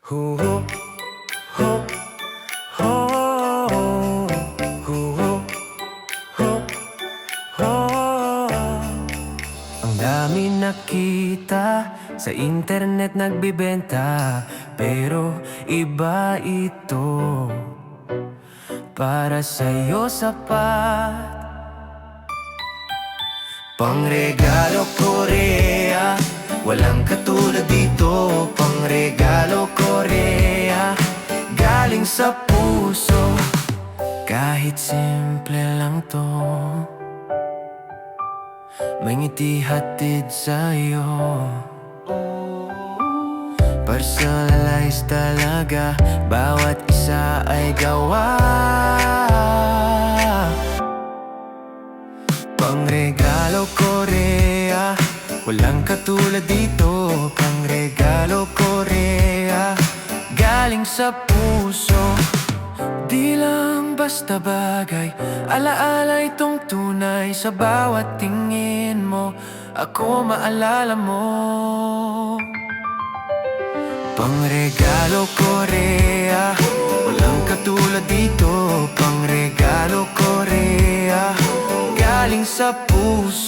Ho, ho, ho, ho, ho, ho, ho. Ang dami nakita sa internet nagbibenta, pero iba ito. Para sa'yo sapat, pangregalo Korea, walang katulad dito. Pangregalo Korea, galing sa puso. Kahit simple lang to, may ngiti hatid sa'yo. Personalized talaga, bawat isa ay gawa. Pangregalo Korea, walang katulad dito. Pangregalo Korea, galing sa puso. Di lang basta bagay, alaala itong tunay. Sa bawat tingin mo, ako maalala mo. Pangregalo Korea, walang katulad dito. Pangregalo Korea, galing sa puso.